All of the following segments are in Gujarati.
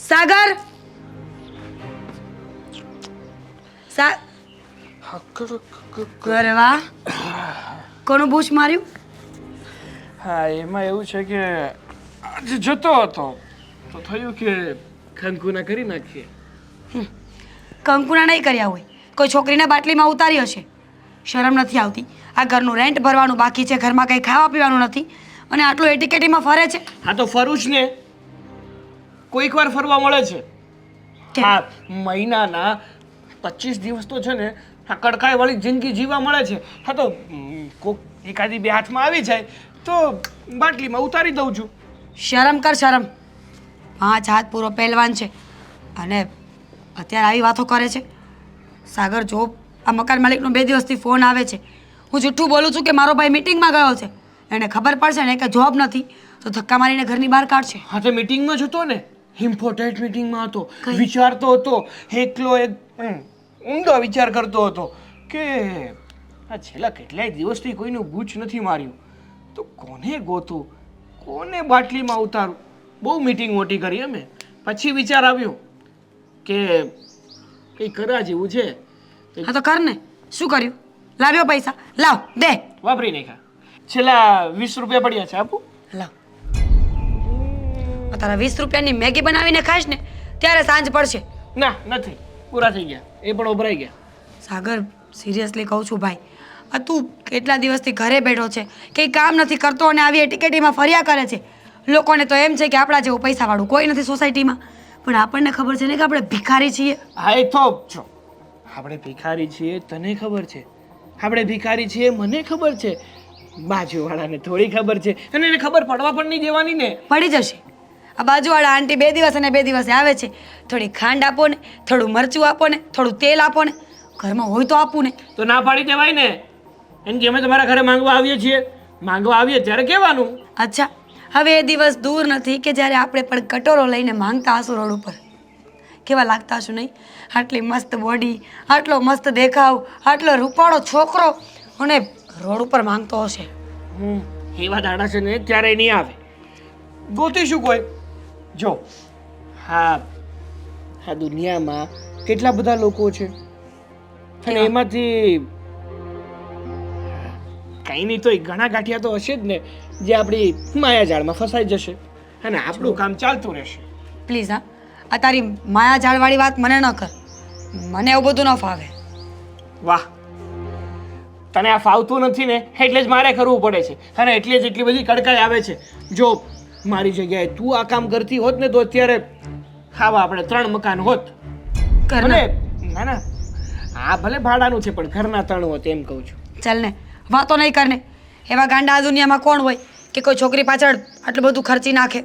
સાગર અરે વાહ, કોનું બૂચ માર્યું? હા, એમાં એવું છે કે આજે જતો હતો તો થયું કે ખંકુના કરી નાખીએ. કંકુના નહીં કર્યા હોય, કોઈ છોકરીને બાટલીમાં ઉતારી હશે. શરમ નથી આવતી? આ ઘરનું રેન્ટ ભરવાનું બાકી છે, ઘરમાં કંઈ ખાવા પીવાનું નથી અને આટલું એટીકેટીમાં ફરે છે. હા તો ફરું જ ને, કોઈક વાર ફરવા મળે છે. કેમ? હા, મહિનાના 25 દિવસ તો છે ને આ કડકાઈ વાળી જિંદગી જીવવા મળે છે. હા તો કોક એકાદી બે હાથમાં આવી જાય તો બાટલીમાં ઉતારી દઉં છું. શરમ કર, શરમ. 5 હાથ પૂરો પહેલવાન છે અને અત્યારે આવી વાતો કરે છે. સાગર, જો આ મકાન માલિકનો 2 દિવસથી ફોન આવે છે. હું જૂઠું બોલું છું કે મારો ભાઈ મીટિંગમાં ગયો છે? એને ખબર પડશે ને કે જોબ નથી તો ધક્કા મારીને ઘરની બહાર કાઢશે. હા તો મીટિંગમાં જ હતો ને, ઇમ્પોર્ટન્ટ મીટિંગમાં હતો. વિચારતો હતો, એકલો એક ઊંડો વિચાર કરતો હતો કે આ છેલ્લા કેટલાય દિવસથી કોઈનું બૂચ નથી માર્યું તો કોને ગોતું, કોને બાટલીમાં ઉતારું. બહુ મીટિંગ મોટી કરી અમે. પછી વિચાર આવ્યો કે કંઈ કરવા જેવું છે. હા તો કર ને. શું કર્યું? લાવ્યો પૈસા? લાવ, દે. વાપરી નાખ્યા. છેલ્લા 20 રૂપિયા પડ્યા છે, આપું? લાવ. તારા 20 રૂપિયાની મેગી બનાવીને ખાઈશ ને ત્યારે સાંજ પડશે. ના, નથી, પૂરા થઈ ગયા. એ પણ ઉભરાઈ ગયા. સાગર, સિરિયસલી કહું છું ભાઈ, આ તું કેટલા દિવસથી ઘરે બેઠો છે, કંઈ કામ નથી કરતો અને આવી એટીકેટીમાં ફર્યા કરે છે. લોકોને તો એમ છે કે આપણા જેવું પૈસાવાળું કોઈ નથી સોસાયટીમાં, પણ આપણને ખબર છે ને કે આપણે ભિખારી છીએ. હા, એ તો જો આપણે ભિખારી છીએ તને ખબર છે, આપણે ભિખારી છીએ મને ખબર છે, બાજુવાળાને થોડી ખબર છે અને એને ખબર પડવા પણ નહીં દેવાની ને. પડી જશે. આ બાજુવાળા આંટી 2 દિવસ અને 2 દિવસે આવે છે. થોડી ખાંડ આપો ને, થોડું મરચું આપો ને, થોડું તેલ આપો ને. ઘરમાં હોય તો આપું ને. તો ના પાડી દેવાય ને. એમ કે અમે તમારા ઘરે માંગવા આવીએ છીએ, માંગવા આવીએ ત્યારે કહેવાનું. અચ્છા, હવે એ દિવસ દૂર નથી કે જ્યારે આપણે પણ કટોરો લઈને માંગતા હશું રોડ ઉપર. કેવા લાગતા હશું નહીં? આટલી મસ્ત બોડી, આટલો મસ્ત દેખાવ, આટલો રૂપાળો છોકરો અને રોડ ઉપર માંગતો હશે. એવા દાડા છે ને ત્યારે નહીં આવે. ગોતીશું કોઈ. જો હા, આ દુનિયામાં કેટલા બધા લોકો છે અને એમાંથી કંઈ નહીં તો ઘણા ગાંઠિયા તો હશે જ ને જે આપણી માયાજાળમાં ફસાઈ જશે અને આપણું કામ ચાલતું રહેશે. પ્લીઝ હા, આ તારી માયા જાળવાળી વાત મને ન કર. મને એવું બધું ન ફાવે. વાહ, તને આ ફાવતું નથી ને એટલે જ મારે કરવું પડે છે અને એટલે જ એટલી બધી કડકાઈ આવે છે. જો મારી જગ્યાએ તું આ કામ કરતી હોત ને તો અત્યારે ખાવા આપણે 3 મકાન હોત. ઘરના? ના ના, હા ભલે ભાડાનું છે પણ ઘરના 3 હોત એમ કહું છું. ચાલ ને, વાતો નહીં કરને. એવા ગાંડા આ દુનિયામાં કોણ હોય કે કોઈ છોકરી પાછળ આટલું બધું ખર્ચી નાખે?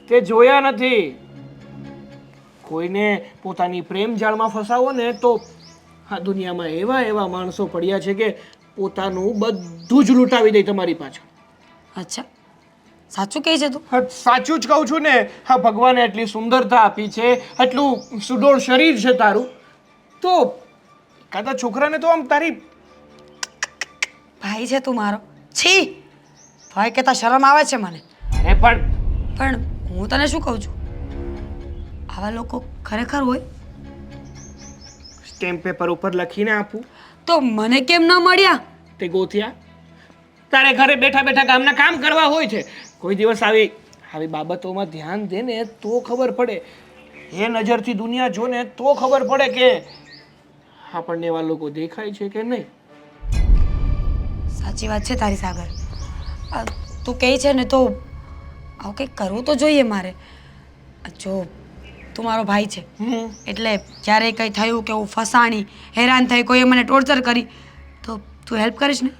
તે જોયા નથી. કોઈને પોતાની પ્રેમ જાળમાં ફસાવો ને તો આ દુનિયામાં એવા એવા માણસો પડ્યા છે કે પોતાનું બધું જ લૂંટાવી દે તમારી પાછળ. અચ્છા, સાચું કહે છે તું? હા, સાચું જ કહું છું ને. હા, ભગવાને એટલી સુંદરતા આપી છે, એટલું સુડોળ શરીર છે તારું, તો કાદા છોકરાને તો આમ તારી ભાઈ છે તું મારો? છી, ભાઈ કહેતા શરમ આવે છે મને. અરે પણ હું તને શું કહું છું, આવા લોકો ખરેખર હોય સ્ટેમ્પ પેપર ઉપર લખીને આપું તો મને કેમ ન મળ્યા? તે ગોત્યા. તારે ઘરે બેઠા બેઠા ગામના કામ કરવા હોય છે. કોઈ દિવસ આવી આવી બાબતોમાં ધ્યાન દે ને તો ખબર પડે. એ નજરથી દુનિયા જો ને તો ખબર પડે કે આપણને એવા લોકો દેખાય છે કે નહીં. સાચી વાત છે તારી સાગર. તું કહે છે ને તો આવું કંઈક કરવું તો જોઈએ મારે. જો તું મારો ભાઈ છે એટલે જ્યારે કંઈ થયું કે હું ફસાણી, હેરાન થઈ, કોઈએ મને ટોર્ચર કરી તો તું હેલ્પ કરીશ ને?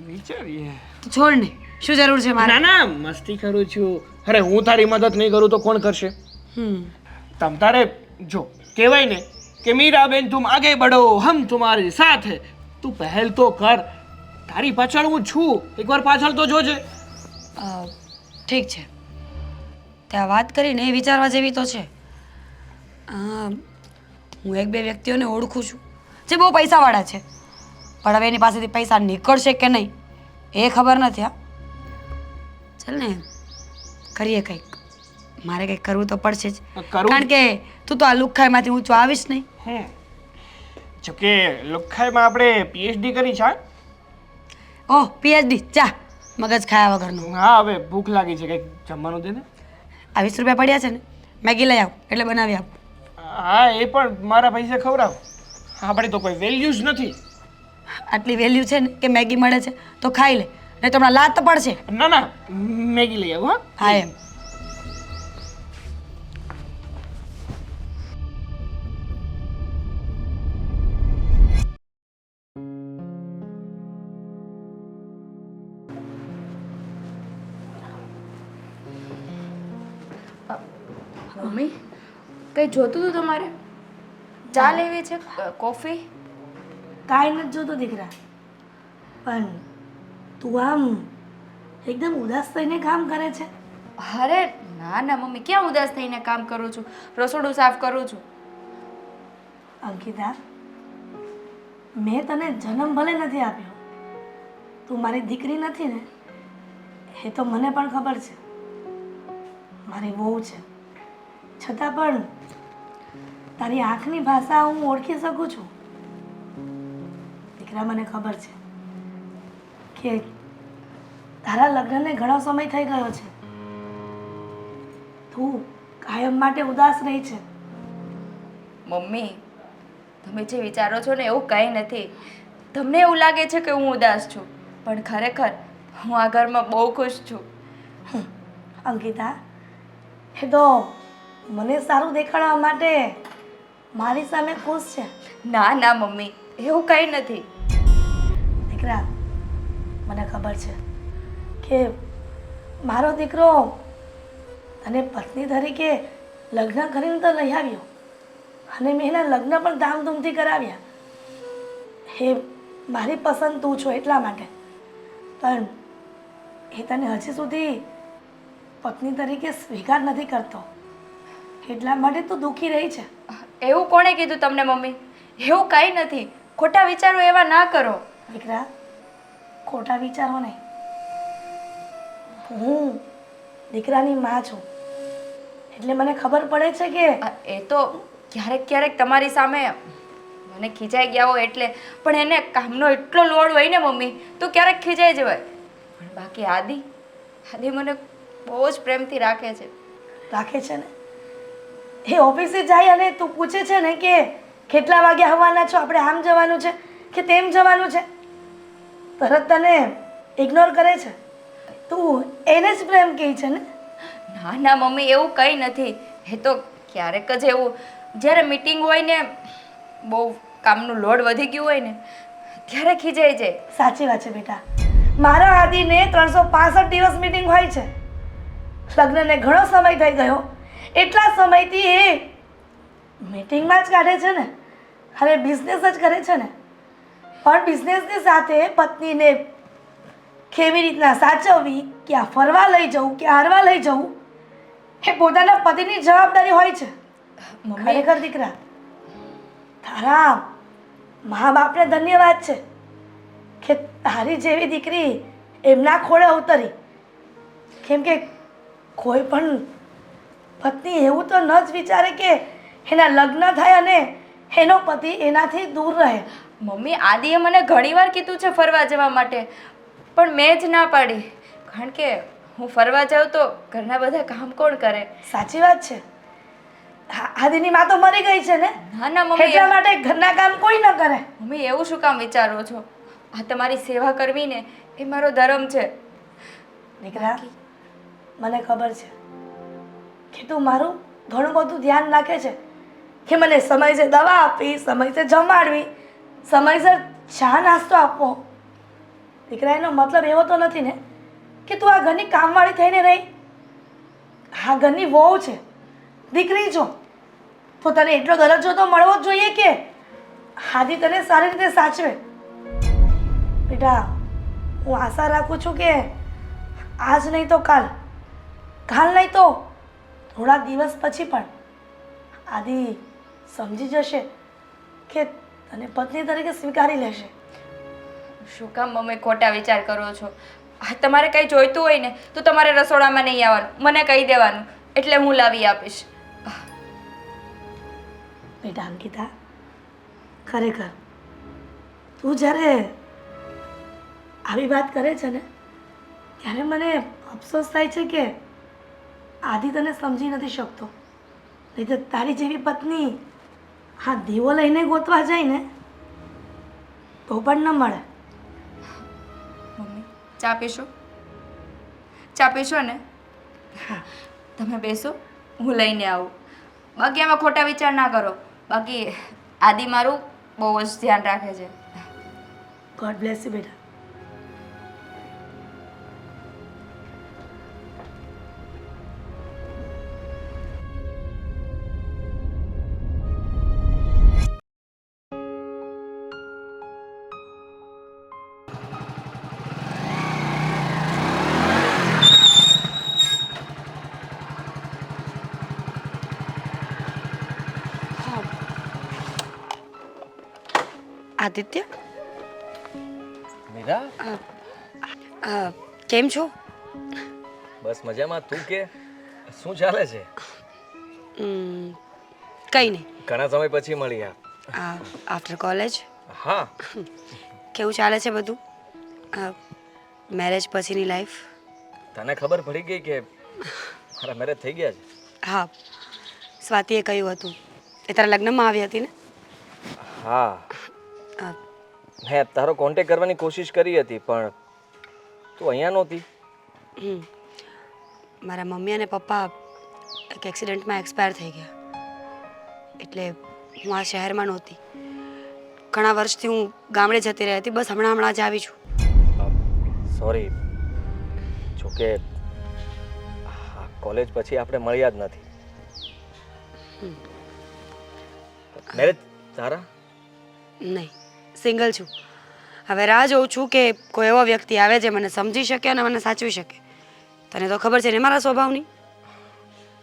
વિચારીએ. તું છોડ ને, શું જરૂર છે મારે? ના ના, મસ્તી કરું છું. અરે હું તારી મદદ નહીં કરું તો કોણ કરશે? તમ તારે જો કહેવાય ને કે મીરાબેન તુમ આગે બઢો હમ તુમ્હારી સાથ હૈ. તું પહેલ તો કર. તારી પાછળ હું છું, એકવાર પાછળ તો જોજે. ઠીક છે, ત્યાં વાત કરીને એ વિચારવા જેવી તો છે. હું 1-2 વ્યક્તિઓને ઓળખું છું જે બહુ પૈસાવાળા છે, પણ હવે એની પાસેથી પૈસા નીકળશે કે નહીં એ ખબર નથી. હા ચાલ ને, કરીએ કંઈક. મારે કંઈક કરવું તો પડશે જ કરવું? કારણ કે તું તો આ લુખાઈમાંથી ઊંચો આવીશ નહીં. જોકે લુખાઈમાં આપણે પીએચડી કરી છે. ઓહ પીએચડી ચા મગજ ખાયા વગરનું. હા હવે ભૂખ લાગી છે, કંઈક જમવાનું દે ને. આ 20 રૂપિયા પડ્યા છે ને મેગી લઈ આવ એટલે બનાવી આપ. હા એ પણ મારા પૈસા ખવડાવ. આપણે તો કોઈ વેલ્યુ જ નથી. આટલી વેલ્યુ છે ને કે મેગી મળે છે તો ખાઈ લે નહીં તો હમણાં લાત તો પડશે. ના ના મેગી લઈ આવું. હા એમ. મમ્મી કંઈ જોતું હતું તમારે? ચા લેવી છે? કોફી? કાંઈ નથી જોતો દીકરા, પણ તું આમ એકદમ ઉદાસ થઈને કામ કરે છે. અરે ના ના મમ્મી, ક્યાં ઉદાસ થઈને કામ કરું છું? રસોડું સાફ કરું છું. અંકિતા, મેં તને જન્મ ભલે નથી આપ્યો, તું મારી દીકરી નથી ને, એ તો મને પણ ખબર છે. મારી વહુ છે, છતાં પણ તારી આંખની ભાષા હું ઓળખી શકું છું. દીકરા, મને ખબર છે કે તારા લગ્નને ઘણો સમય થઈ ગયો છે. તું કાયમ માટે ઉદાસ રહી છે. મમ્મી તમે જે વિચારો છો ને એવું કંઈ નથી. તમને એવું લાગે છે કે હું ઉદાસ છું, પણ ખરેખર હું આ ઘરમાં બહુ ખુશ છું. અંકિતા, એ તો મને સારું દેખાડવા માટે મારી સામે ખુશ છે. ના ના મમ્મી, એવું કંઈ નથી. દીકરા, મને ખબર છે કે મારો દીકરો તને પત્ની તરીકે લગ્ન કરીને તો લઈ આવ્યો અને મેં એના લગ્ન પણ ધામધૂમથી કરાવ્યા. એ મારી પસંદ તું છો એટલા માટે, પણ એ તને હજી સુધી પત્ની તરીકે સ્વીકાર નથી કરતો, એટલા માટે તું દુઃખી રહી છે. એવું કોણે કીધું તમને મમ્મી? એવું કંઈ નથી. ખોટા વિચારો એવા ના કરો. દીકરા, ખોટા વિચારો નહીં. હું દીકરાની માં છું એટલે મને ખબર પડે છે કે એ તો ક્યારેક ક્યારેક તમારી સામે મને ખીજાઈ ગયા હોય એટલે, પણ એને કામનો એટલો લોડ હોય ને મમ્મી, તો ક્યારેક ખીજાઈ જવાય. પણ બાકી આદિ મને બહુ જ પ્રેમથી રાખે છે. રાખે છે ને, એ ઓફિસે જાય અને તું પૂછે છે ને કે કેટલા વાગે આવવાના છો, આપણે આમ જવાનું છે કે તેમ જવાનું છે, તરત તને ઇગ્નોર કરે છે. તું એને જ પ્રેમ કહે છે ને? ના ના મમ્મી, એવું કંઈ નથી. એ તો ક્યારેક જ એવું, જ્યારે મીટિંગ હોય ને, બહુ કામનું લોડ વધી ગયું હોય ને, ત્યારે ખીજાઈ જાય. સાચી વાત છે બેટા, મારા આદિને 365 દિવસ મીટિંગ હોય છે. લગ્નને ઘણો સમય થઈ ગયો, એટલા સમયથી એ મીટિંગમાં જ કાઢે છે ને, હવે બિઝનેસ જ કરે છે ને. પણ બિઝનેસની સાથે પત્નીને કેવી રીતના સાચવવી, ક્યાં ફરવા લઈ જવું, ક્યાં હરવા લઈ જવું, એ પોતાના પતિની જવાબદારી હોય છે. ખરેખર દીકરા, તારા મા બાપને ધન્યવાદ છે કે તારી જેવી દીકરી એમના ખોળે ઉતરી. કેમ કે કોઈ પણ પત્ની એવું તો ન જ વિચારે કે એના લગ્ન થાય અને એનો પતિ એનાથી દૂર રહે. મમ્મી, આદિએ મને ઘણીવાર કીધું છે ફરવા જવા માટે, પણ મેં જ ના પાડી. કારણ કે હું ફરવા જાઉં તો ઘરના બધા કામ કોણ કરે? સાચી વાત છે. આદિની માં તો મરી ગઈ છે ને, ના ના મમ્મી, એટલા માટે ઘરના કામ કોઈ ન કરે. મમ્મી એવું શું કામ વિચારો છો? આ તમારી સેવા કરવી ને એ મારો ધર્મ છે. દીકરા, મને ખબર છે કે તું મારું ઘણું બધું ધ્યાન રાખે છે, કે મને સમયસર દવા આપવી, સમયસર જમાડવી, સમયસર ચા નાસ્તો આપવો. દીકરા, એનો મતલબ એવો તો નથી ને કે તું આ ઘરની કામવાળી થઈને રહી. આ ઘરની વહુ છે, દીકરી છો, તો તને એટલો દરજ્જો તો મળવો જ જોઈએ કે આદિ તને સારી રીતે સાચવે. બેટા, હું આશા રાખું છું કે આજ નહીં તો કાલ, કાલ નહીં તો થોડા દિવસ પછી પણ આદિ સમજી જશે કે તને પત્ની તરીકે સ્વીકારી લેશે. શું કામ મમ્મી ખોટા વિચાર કરો છો? આ તમારે કંઈ જોઈતું હોય ને તો તમારે રસોડામાં નહીં આવવાનું, મને કહી દેવાનું. એટલે હું લાવી આપીશ. બેટા અંકિતા, ખરેખર તું જ્યારે આવી વાત કરે છે ને ત્યારે મને અફસોસ થાય છે કે આદિ તને સમજી નથી શકતો. નહીં તો તારી જેવી પત્ની હા દીવો લઈને ગોતવા જાય ને તો પણ ન મળે. મમ્મી ચા પીશો? ચા પીશો ને? હા, તમે બેસો, હું લઈને આવું. બાકી આમાં ખોટા વિચાર ના કરો. બાકી આદિ મારું બહુ જ ધ્યાન રાખે છે. ગોડ બ્લેસ યુ બેટા. આદિત્ય, મીરા, કેમ છો? બસ મજામાં. તું કે શું ચાલે છે? કંઈ નહીં. ઘણા સમય પછી મળી આફ્ટર કોલેજ હા. કેવું ચાલે છે બધું? મેરેજ પછીની લાઈફ? તને ખબર પડી ગઈ કે મારા મેરેજ થઈ ગયા છે? હા, સ્વાતિએ કહ્યું હતું. એ તારા લગ્નમાં આવી હતી ને? હા, અ, મેં તારો કોન્ટેક્ટ કરવાની કોશિશ કરી હતી પણ તું અહીંયા નહોતી. હમ. મારા મમ્મી અને પપ્પા એક એક્સિડન્ટમાં એક્સપાયર થઈ ગયા એટલે હું આ શહેરમાં નહોતી. ઘણા વર્ષથી હું ગામડે જતી રહી હતી. બસ હમણાં જ આવી છું. સોરી, જોકે કોલેજ પછી આપણે મળ્યા જ નથી. મેરેજ તારા? નહીં, સિંગલ છું. હવે રાહ જોઉં છું કે કોઈ એવો વ્યક્તિ આવે જે મને સમજી શકે અને મને સાચવી શકે. તને તો ખબર છે ને મારા સ્વભાવની.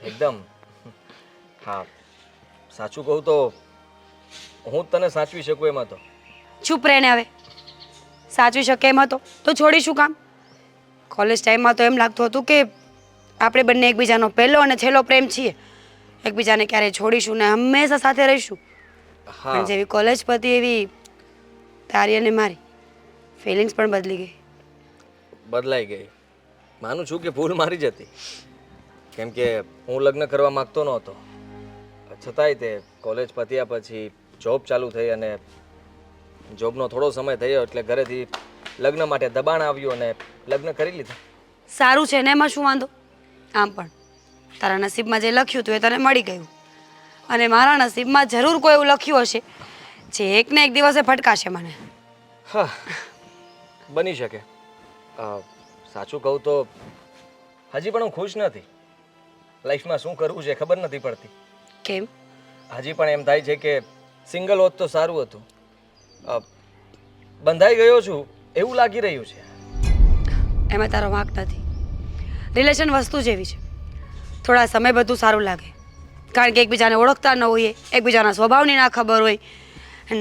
એકદમ. હા, સાચું કહું તો હું જ તને સાચવી શકું એમાં તો. ચૂપ રહીને હવે. સાચવી શકે એમ હતો તો છોડીશું કામ? કોલેજ ટાઈમમાં તો એમ લાગતું હતું કે આપણે બંને એકબીજાનો પહેલો અને છેલ્લો પ્રેમ છીએ. એકબીજાને ક્યારેય છોડીશું ને હંમેશા સાથે રહીશું. હા, પણ જેવી કોલેજ પતી એવી તારી અને મારી ફિલિંગ્સ પણ બદલી ગઈ. બદલાઈ ગઈ. માનું છું કે ભૂલ મારી જ હતી કેમ કે હું લગ્ન કરવા માંગતો નહોતો. છતાંય તે કોલેજ પત્યા પછી જોબ ચાલુ થઈ અને જોબનો થોડો સમય થયો એટલે ઘરેથી લગ્ન માટે દબાણ આવ્યું અને લગ્ન કરી લીધા. સારું છે ને, એમાં શું વાંધો? આમ પણ તારા નસીબમાં જે લખ્યું હતું એ તને મળી ગયું અને મારા નસીબમાં જરૂર કોઈ એવું લખ્યું હશે જે એક ને એક દિવસે ફટકાશે મને. હા, બની શકે. સાચું કહું તો હજી પણ હું ખુશ નથી. લાઈફમાં શું કરવું છે ખબર નથી પડતી. કેમ? હજી પણ એમ થાય છે કે સિંગલ હોત તો સારું હતું. બંધાઈ ગયો છું એવું લાગી રહ્યું છે. એમાં તારો વાંક નથી. રિલેશન વસ્તુ જેવી છે. થોડા સમય બધું સારું લાગે કારણ કે એકબીજાને ઓળખતા ન હોઈએ, એકબીજાના સ્વભાવની ના ખબર હોય,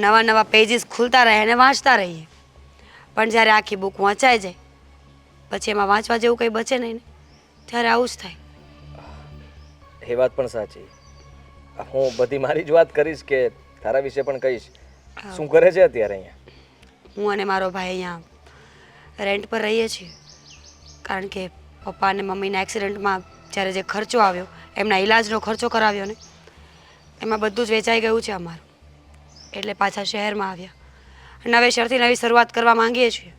નવા નવા પેજીસ ખુલતા રહે અને વાંચતા રહીએ. પણ જ્યારે આખી બુક વાંચાઈ જાય પછી એમાં વાંચવા જેવું કંઈ બચે નહીં ને ત્યારે આવું જ થાય. એ વાત પણ સાચી. હું બધી મારી જ વાત કરીશ કે તારા વિશે પણ કહીશ. શું કરે છે અત્યારે અહીંયા? હું અને મારો ભાઈ અહીંયા રેન્ટ પર રહીએ છીએ કારણ કે પપ્પા અને મમ્મીના એક્સિડન્ટમાં જ્યારે જે ખર્ચો આવ્યો, એમના ઈલાજનો ખર્ચો કરાવ્યો ને, એમાં બધું જ વેચાઈ ગયું છે અમારું. એટલે પાછા શહેરમાં આવ્યા. નવેસરથી નવી શરૂઆત કરવા માંગીએ છીએ.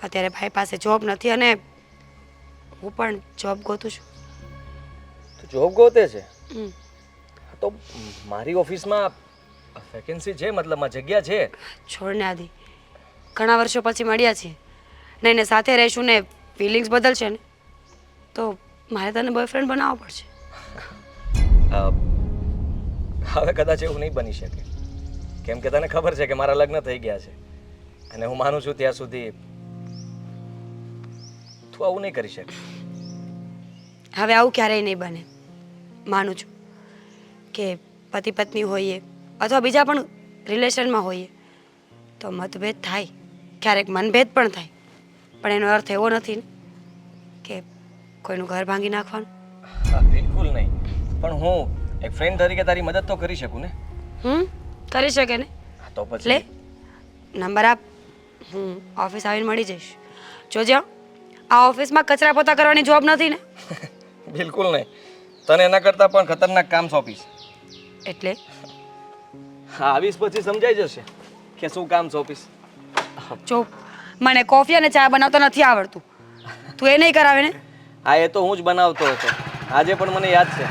અત્યારે ભાઈ પાસે જોબ નથી અને હું પણ જોબ ગોતું છું. તું જોબ ગોતે છે? હમ. તો મારી ઓફિસમાં વેકેન્સી છે, મતલબમાં જગ્યા છે. છોડને આદિ, ઘણા વર્ષો પછી મળ્યા છીએ ને એને સાથે રહીશું ને ફિલિંગ્સ બદલશે ને તો મારે તને બોયફ્રેન્ડ બનાવવો પડશે. હવે કદાચ એવું નહીં બની શકે કેમ કે તને ખબર છે કે મારા લગ્ન થઈ ગયા છે અને હું માનું છું ત્યાં સુધી તું આવું નહીં કરી શકે. હવે આવું ક્યારેય નહીં બને. માનું છું કે પતિ પત્ની હોઈએ અથવા બીજા પણ રિલેશનમાં હોઈએ તો મતભેદ થાય, ક્યારેક મનભેદ પણ થાય, પણ એનો અર્થ એવો નથી ને કે કોઈનું ઘર ભાંગી નાખવાનું. હા, બિલકુલ બિલકુલ નહીં. પણ હું એક ફ્રેન્ડ તરીકે તારી મદદ તો કરી શકું ને. કરી શકે ને. હા, તો લે પછી નંબર આપ, હું ઓફિસ આવીને મળી જઈશ. જોજો આ ઓફિસમાં કચરા પોતા કરવાની જોબ નથી ને. બિલકુલ નહીં. તને એના કરતાં પણ ખતરનાક કામ સોંપીશ. એટલે હા, આવીશ પછી સમજાઈ જશે કે શું કામ સોંપીશ. જો મને કોફી અને ચા બનાવતા નથી આવડતું, તું એ નહીં કરાવે ને. હા, એ તો હું જ બનાવતો હતો. આજે પણ મને યાદ છે.